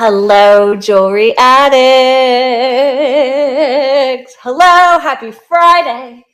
Hello, jewelry addicts. Hello, happy Friday.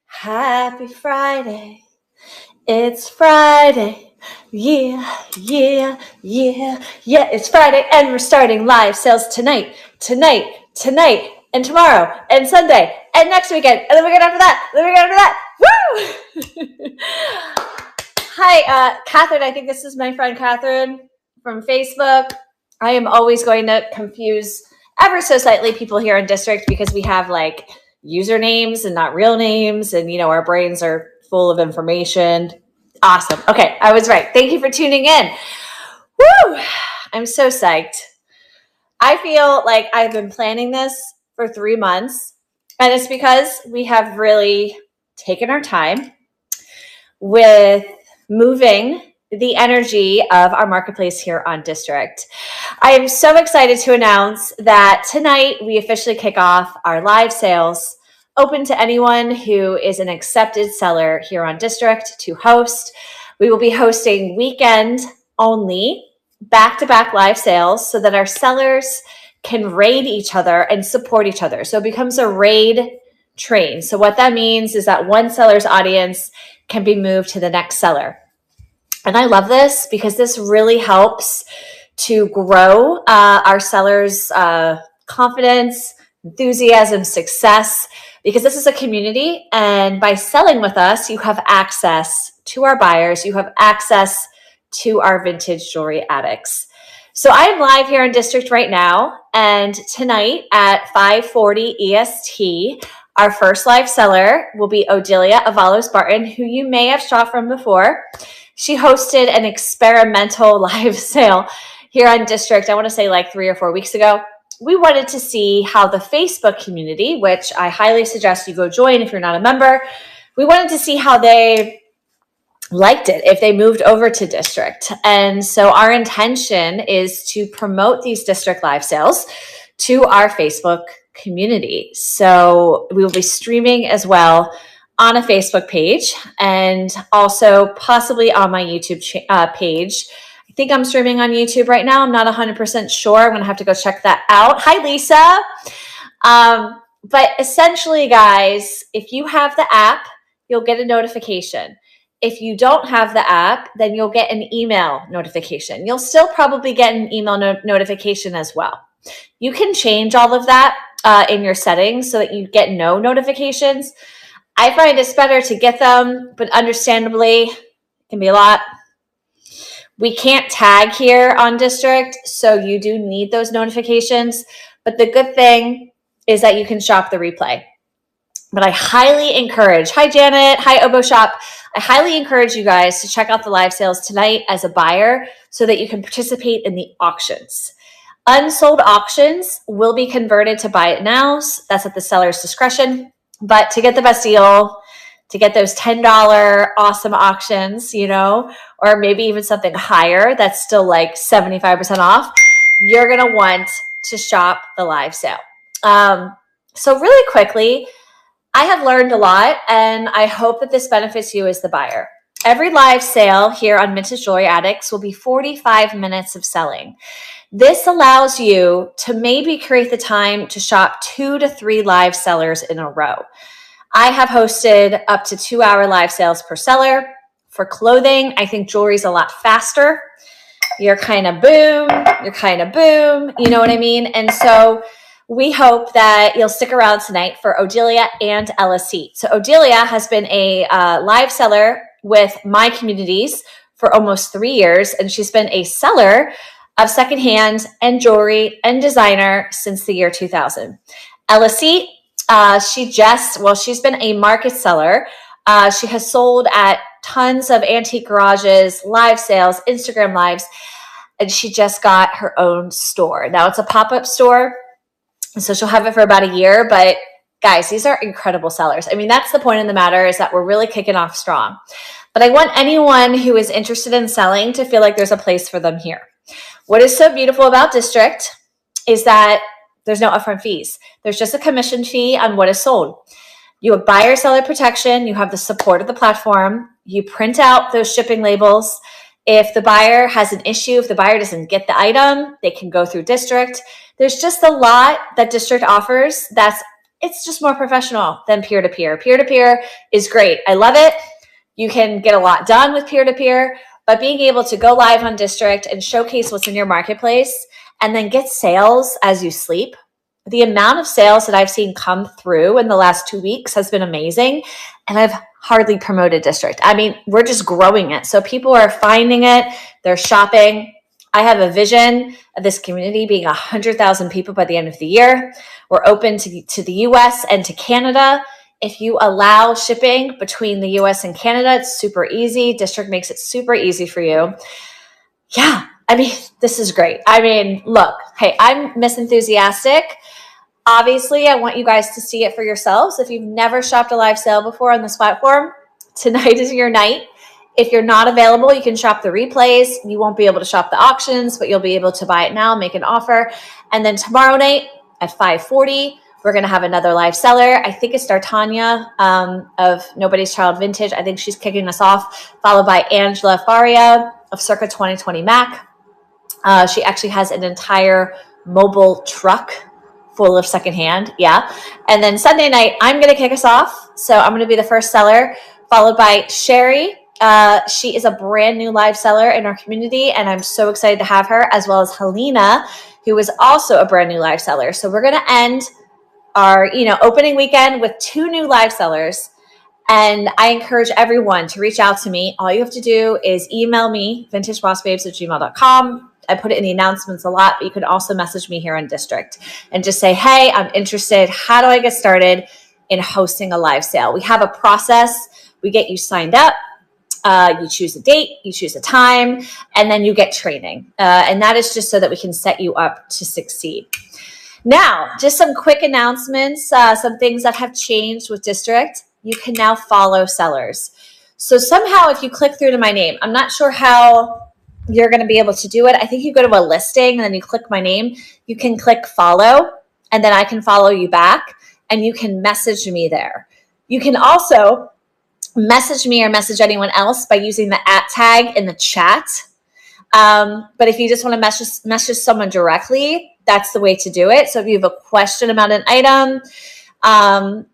Happy Friday. It's Friday. Yeah, yeah, yeah, yeah. It's Friday and we're starting live sales tonight, and tomorrow, and Sunday, and next weekend, and the weekend after that, Woo! Hi, Catherine. I think this is my friend Catherine from Facebook. I am always going to confuse ever so slightly people here in district because we have like usernames and not real names, and our brains are full of information. Awesome. Okay, I was right. Thank you for tuning in. Woo! I'm so psyched. I feel like I've been planning this for 3 months, and it's because we have really taken our time with moving the energy of our marketplace here on District. I am so excited to announce that tonight we officially kick off our live sales, open to anyone who is an accepted seller here on District to host. We will be hosting weekend only back-to-back live sales so that our sellers can raid each other and support each other. So it becomes a raid train. So what that means is that one seller's audience can be moved to the next seller. And I love this because this really helps to grow our sellers' confidence, enthusiasm, success, because this is a community. And by selling with us, you have access to our buyers. You have access to our vintage jewelry addicts. So I am live here in District right now. And tonight at 5:40 EST, our first live seller will be Odelia Avalos Barton, who you may have shot from before. She hosted an experimental live sale here on District, I want to say like 3 or 4 weeks ago. We wanted to see how the Facebook community, which I highly suggest you go join if you're not a member, we wanted to see how they liked it if they moved over to District. And so our intention is to promote these District live sales to our Facebook community. So we will be streaming as well on a Facebook page and also possibly on my YouTube page. I think I'm streaming on YouTube right now. I'm not 100% sure. I'm going to have to go check that out. Hi, Lisa. But essentially, guys, if you have the app, you'll get a notification. If you don't have the app, then you'll get an email notification. You'll still probably get an email notification as well. You can change all of that in your settings so that you get no notifications. I find it's better to get them, but understandably, it can be a lot. We can't tag here on District, so you do need those notifications. But the good thing is that you can shop the replay. But I highly encourage, hi Janet, hi Obo Shop, I highly encourage you guys to check out the live sales tonight as a buyer so that you can participate in the auctions. Unsold auctions will be converted to buy it nows. That's at the seller's discretion. But to get the best deal, to get those $10 awesome auctions, or maybe even something higher that's still like 75% off, you're going to want to shop the live sale. So really quickly, I have learned a lot, and I hope that this benefits you as the buyer. Every live sale here on Vintage Jewelry Addicts will be 45 minutes of selling. This allows you to maybe create the time to shop 2 to 3 live sellers in a row. I have hosted up to 2-hour live sales per seller. For clothing, I think jewelry's a lot faster. You're kind of boom, you know what I mean? And so we hope that you'll stick around tonight for Odelia and LSC. So Odelia has been a live seller with my communities for almost 3 years, and she's been a seller of secondhand and jewelry and designer since the year 2000. LSC, she's been a market seller. She has sold at tons of antique garages, live sales, Instagram lives, and she just got her own store. Now it's a pop-up store, so she'll have it for about a year, but guys, these are incredible sellers. I mean, that's the point of the matter, is that we're really kicking off strong. But I want anyone who is interested in selling to feel like there's a place for them here. What is so beautiful about District is that there's no upfront fees. There's just a commission fee on what is sold. You have buyer-seller protection. You have the support of the platform. You print out those shipping labels. If the buyer has an issue, if the buyer doesn't get the item, they can go through District. There's just a lot that District offers it's just more professional than peer-to-peer. Peer-to-peer is great. I love it. You can get a lot done with peer-to-peer, but being able to go live on District and showcase what's in your marketplace and then get sales as you sleep. The amount of sales that I've seen come through in the last 2 weeks has been amazing. And I've hardly promoted District. I mean, we're just growing it. So people are finding it. They're shopping. I have a vision of this community being 100,000 people by the end of the year. We're open to the US and to Canada. If you allow shipping between the US and Canada, it's super easy. District makes it super easy for you. Yeah, I mean, this is great. I mean, look, hey, I'm Miss Enthusiastic. Obviously, I want you guys to see it for yourselves. If you've never shopped a live sale before on this platform, tonight is your night. If you're not available, you can shop the replays. You won't be able to shop the auctions, but you'll be able to buy it now, make an offer. And then tomorrow night at 5:40, we're going to have another live seller. I think it's D'Artagnan of Nobody's Child Vintage. I think she's kicking us off, followed by Angela Faria of Circa 2020 Mac. She actually has an entire mobile truck full of secondhand. Yeah. And then Sunday night, I'm going to kick us off. So I'm going to be the first seller, followed by Sherry. She is a brand new live seller in our community, and I'm so excited to have her, as well as Helena, who is also a brand new live seller. So we're going to end our, opening weekend with 2 new live sellers. And I encourage everyone to reach out to me. All you have to do is email me, vintagebossbabes@gmail.com. I put it in the announcements a lot, but you can also message me here on District and just say, hey, I'm interested. How do I get started in hosting a live sale? We have a process. We get you signed up. You choose a date, you choose a time, and then you get training. And that is just so that we can set you up to succeed. Now, just some quick announcements, some things that have changed with District. You can now follow sellers. So somehow if you click through to my name, I'm not sure how you're going to be able to do it. I think you go to a listing and then you click my name. You can click follow, and then I can follow you back, and you can message me there. You can also message me or message anyone else by using the @ tag in the chat. But if you just want to message someone directly, that's the way to do it. So if you have a question about an item,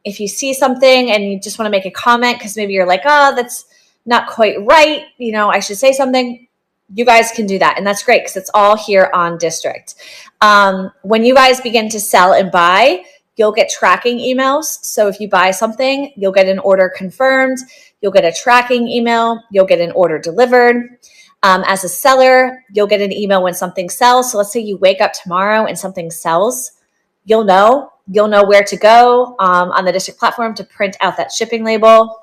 if you see something and you just want to make a comment because maybe you're like, oh, that's not quite right, I should say something, you guys can do that. And that's great because it's all here on District. When you guys begin to sell and buy, you'll get tracking emails. So if you buy something, you'll get an order confirmed. You'll get a tracking email. You'll get an order delivered. As a seller, you'll get an email when something sells. So let's say you wake up tomorrow and something sells. You'll know where to go on the District platform to print out that shipping label.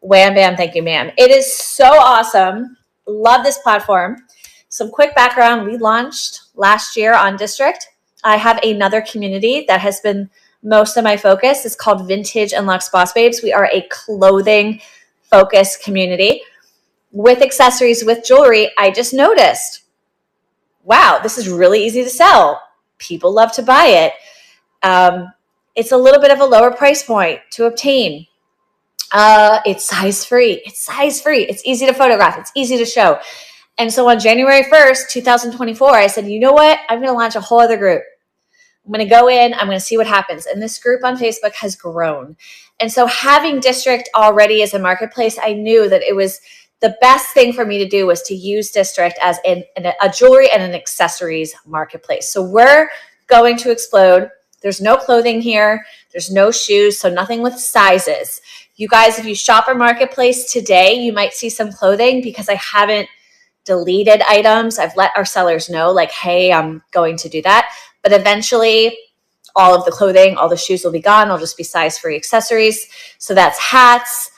Wham, bam, thank you, ma'am. It is so awesome. Love this platform. Some quick background. We launched last year on District. I have another community that has been most of my focus. It's called Vintage and Luxe Boss Babes. We are a clothing focused community with accessories, with jewelry. I just noticed, wow, this is really easy to sell. People love to buy it. It's a little bit of a lower price point to obtain. It's size free. It's easy to photograph. It's easy to show. And so on January 1st, 2024, I said, you know what? I'm going to launch a whole other group. I'm going to go in. I'm going to see what happens. And this group on Facebook has grown. And so having District already as a marketplace, I knew that it was the best thing for me to do was to use District as a jewelry and an accessories marketplace. So we're going to explode. There's no clothing here. There's no shoes. So nothing with sizes. You guys, if you shop our marketplace today, you might see some clothing because I haven't deleted items. I've let our sellers know, like, hey, I'm going to do that. But eventually, all of the clothing, all the shoes will be gone. It'll just be size-free accessories. So that's hats,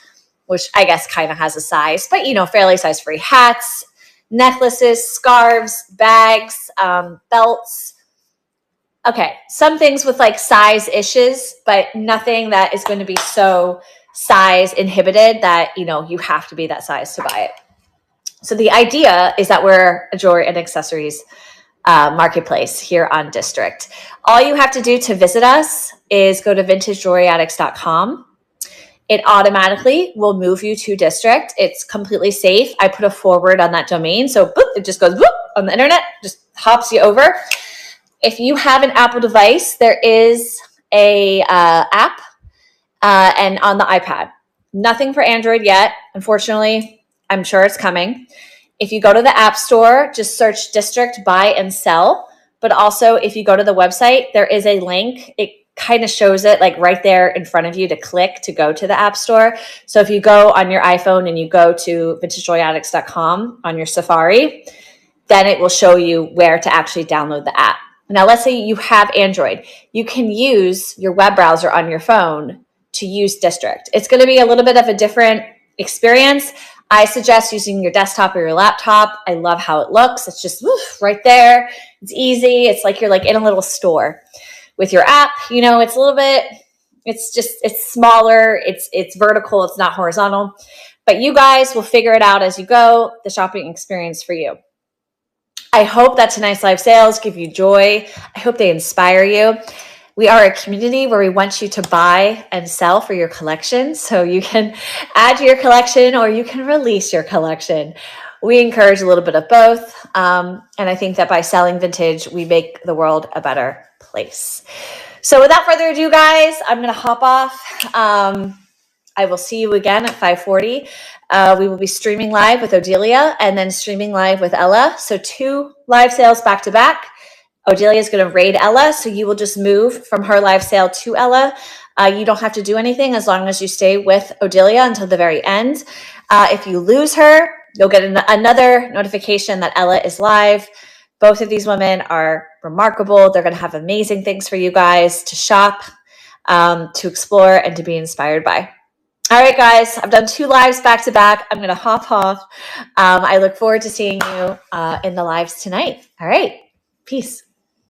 which I guess kind of has a size, but, fairly size-free hats, necklaces, scarves, bags, belts. Okay, some things with like size issues, but nothing that is going to be so size inhibited that, you have to be that size to buy it. So the idea is that we're a jewelry and accessories marketplace here on District. All you have to do to visit us is go to vintagejewelryaddicts.com. it automatically will move you to district. It's completely safe. I put a forward on that domain. So boop, it just goes boop on the internet, just hops you over. If you have an Apple device, there is a app and on the iPad. Nothing for Android yet, unfortunately. I'm sure it's coming. If you go to the App Store, just search District Buy and Sell. But also, if you go to the website, there is a link. It kind of shows it like right there in front of you to click to go to the App Store. So if you go on your iPhone and you go to VintageJoyAddicts.com on your Safari, then it will show you where to actually download the app. Now, let's say you have Android. You can use your web browser on your phone to use District. It's going to be a little bit of a different experience. I suggest using your desktop or your laptop. I love how it looks. It's just right there. It's easy. It's like you're like in a little store with your app. You know, it's a little bit, it's smaller. It's vertical. It's not horizontal. But you guys will figure it out as you go, the shopping experience for you. I hope that tonight's live sales give you joy. I hope they inspire you. We are a community where we want you to buy and sell for your collection. So you can add to your collection or you can release your collection. We encourage a little bit of both. And I think that by selling vintage, we make the world a better place. So without further ado, guys, I'm going to hop off. I will see you again at 5:40. We will be streaming live with Odelia and then streaming live with Ella. So 2 live sales back to back. Odelia is going to raid Ella, so you will just move from her live sale to Ella. You don't have to do anything as long as you stay with Odelia until the very end. If you lose her, you'll get another notification that Ella is live. Both of these women are remarkable. They're going to have amazing things for you guys to shop, to explore, and to be inspired by. All right, guys, I've done 2 lives back to back. I'm going to hop off. I look forward to seeing you in the lives tonight. All right, peace.